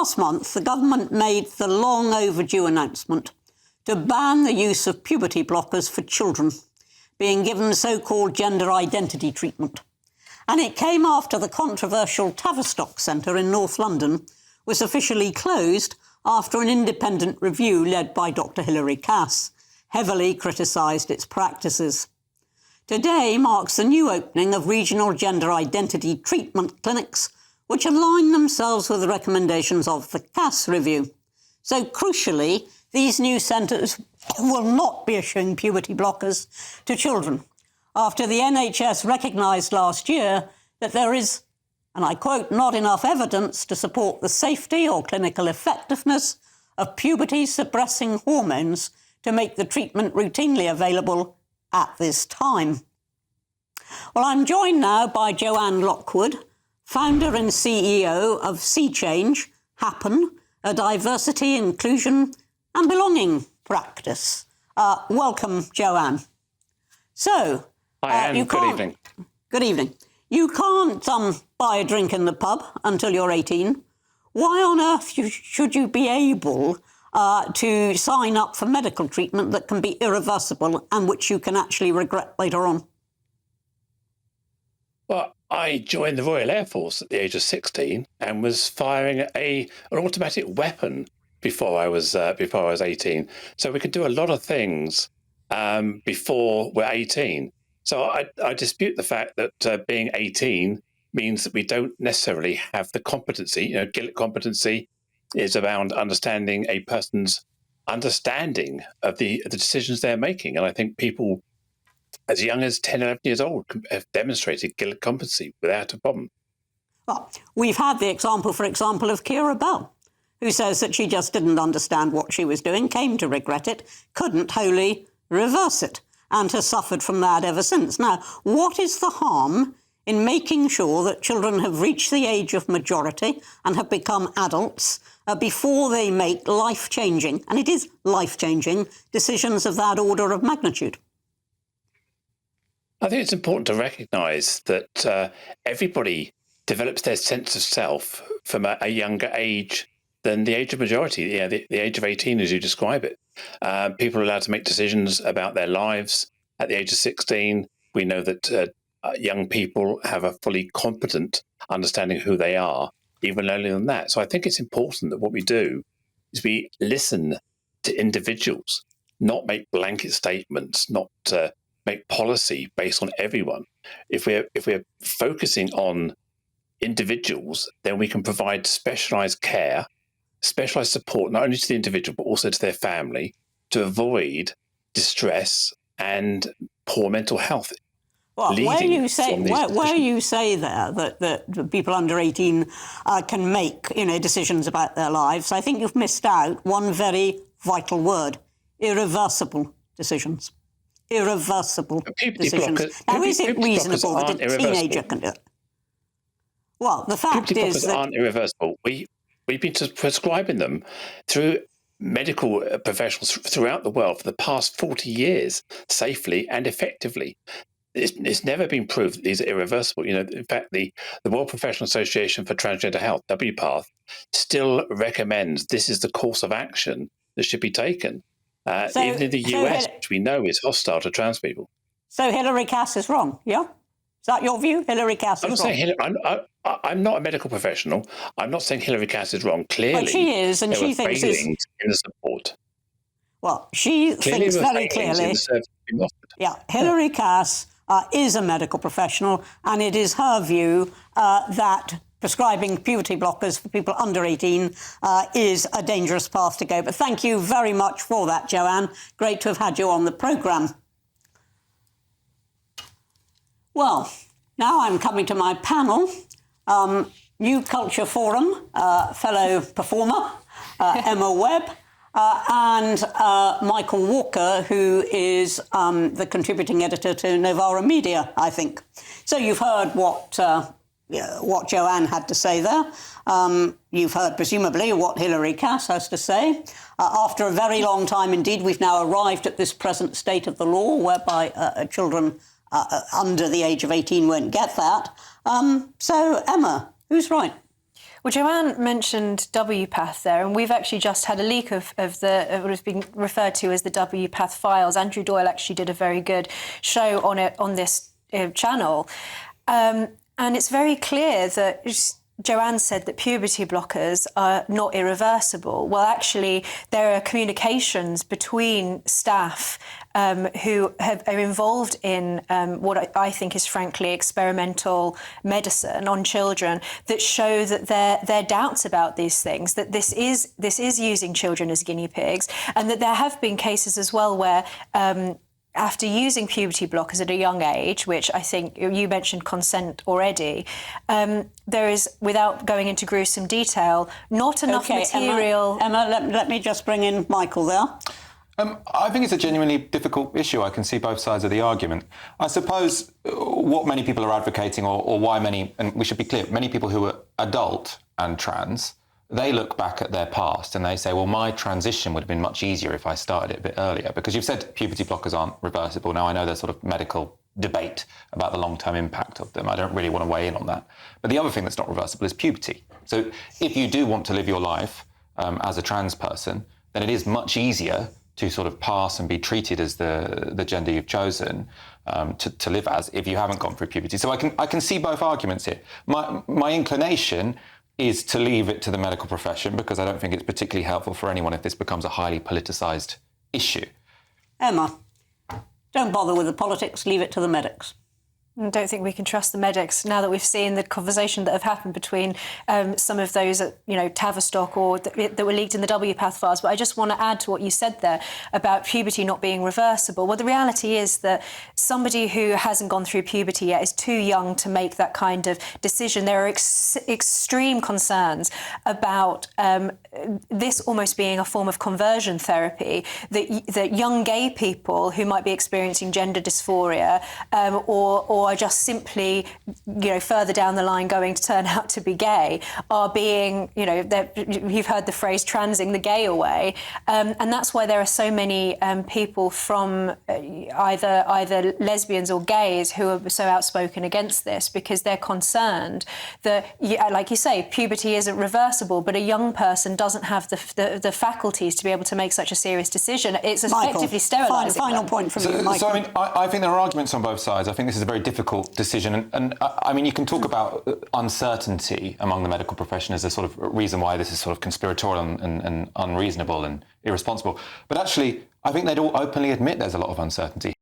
last month, the government made the long overdue announcement to ban the use of puberty blockers for children being given so-called gender identity treatment. And it came after the controversial Tavistock Centre in North London was officially closed after an independent review led by Dr. Hilary Cass heavily criticised its practices. Today marks the new opening of regional gender identity treatment clinics, which align themselves with the recommendations of the Cass review. So crucially, these new centres will not be issuing puberty blockers to children, after the NHS recognised last year that there is, and I quote, not enough evidence to support the safety or clinical effectiveness of puberty-suppressing hormones to make the treatment routinely available at this time. Well, I'm joined now by Joanne Lockwood, founder and CEO of Sea Change, Happen, a diversity, inclusion and belonging practice. Welcome, Joanne. So, Hi, Anne. Good evening. Good evening. You can't buy a drink in the pub until you're 18. Why on earth should you be able to sign up for medical treatment that can be irreversible and which you can actually regret later on? Well, I joined the Royal Air Force at the age of 16 and was firing an automatic weapon before I was 18. So we could do a lot of things before we're 18. So I dispute the fact that being 18 means that we don't necessarily have the competency. Gillet competency is around understanding a person's understanding of the decisions they're making. And I think people as young as 10, 11 years old have demonstrated Gillet competency without a problem. Well, we've had the example, for example, of Keira Bell, who says that she just didn't understand what she was doing, came to regret it, couldn't wholly reverse it, and has suffered from that ever since. Now, what is the harm in making sure that children have reached the age of majority and have become adults before they make life-changing, and it is life-changing, decisions of that order of magnitude? I think it's important to recognise that everybody develops their sense of self from a younger age than the age of majority, the age of 18, as you describe it. People are allowed to make decisions about their lives at the age of 16. We know that young people have a fully competent understanding of who they are, even earlier than that. So I think it's important that what we do is we listen to individuals, not make blanket statements, not make policy based on everyone. If we're focusing on individuals, then we can provide specialised care, specialised support, not only to the individual, but also to their family, to avoid distress and poor mental health. Well, where you say there that people under 18 can make decisions about their lives, I think you've missed out one very vital word: irreversible decisions. Irreversible decisions. Now, is it reasonable that a teenager can do it? Well, the fact is that aren't irreversible. We've been prescribing them through medical professionals throughout the world for the past 40 years, safely and effectively. It's never been proved that these are irreversible. In fact, the World Professional Association for Transgender Health, WPATH, still recommends this is the course of action that should be taken. Even in the US, which we know is hostile to trans people. So Hilary Cass is wrong, yeah? Is that your view? Hilary Cass is wrong? I'm not a medical professional. I'm not saying Hilary Cass is wrong. Clearly, but she is, and she thinks in the support. Well, she thinks very clearly. Yeah, Hilary Cass is a medical professional, and it is her view that prescribing puberty blockers for people under 18 is a dangerous path to go. But thank you very much for that, Joanne. Great to have had you on the programme. Well, now I'm coming to my panel. New Culture Forum fellow performer, Emma Webb, and Michael Walker, who is the contributing editor to Novara Media, I think. So you've heard what Joanne had to say there. You've heard, presumably, what Hilary Cass has to say. After a very long time indeed, we've now arrived at this present state of the law whereby children under the age of 18 won't get that. So, Emma, who's right? Well, Joanne mentioned WPATH there, and we've actually just had a leak of what has been referred to as the WPATH files. Andrew Doyle actually did a very good show on it on this channel. And it's very clear that Joanne said that puberty blockers are not irreversible. Well, actually, there are communications between staff who are involved in what I think is frankly experimental medicine on children that show that there are doubts about these things, that this is using children as guinea pigs, and that there have been cases as well where after using puberty blockers at a young age, which I think you mentioned consent already, there is, without going into gruesome detail, not enough material. Emma, let me just bring in Michael there. I think it's a genuinely difficult issue. I can see both sides of the argument. I suppose what many people are advocating, or why many, and we should be clear, many people who are adult and trans, they look back at their past and they say, well, my transition would have been much easier if I started it a bit earlier. Because you've said puberty blockers aren't reversible. Now, I know there's sort of medical debate about the long-term impact of them. I don't really want to weigh in on that. But the other thing that's not reversible is puberty. So if you do want to live your life as a trans person, then it is much easier to sort of pass and be treated as the gender you've chosen to live as if you haven't gone through puberty. So I can see both arguments here. My inclination is to leave it to the medical profession, because I don't think it's particularly helpful for anyone if this becomes a highly politicised issue. Emma, don't bother with the politics, leave it to the medics. I don't think we can trust the medics now that we've seen the conversation that have happened between some of those at, Tavistock or that were leaked in the WPATH files. But I just want to add to what you said there about puberty not being reversible. Well, the reality is that somebody who hasn't gone through puberty yet is too young to make that kind of decision. There are extreme concerns about this almost being a form of conversion therapy, that young gay people who might be experiencing gender dysphoria or are just simply, further down the line going to turn out to be gay, are being, you've heard the phrase transing the gay away. And that's why there are so many people from either lesbians or gays who are so outspoken against this, because they're concerned that, like you say, puberty isn't reversible, but a young person doesn't have the faculties to be able to make such a serious decision. It's effectively sterilising. Final point from you, Michael. So, I think there are arguments on both sides. I think this is a very difficult decision. And you can talk about uncertainty among the medical profession as a sort of reason why this is sort of conspiratorial and unreasonable and irresponsible. But actually, I think they'd all openly admit there's a lot of uncertainty.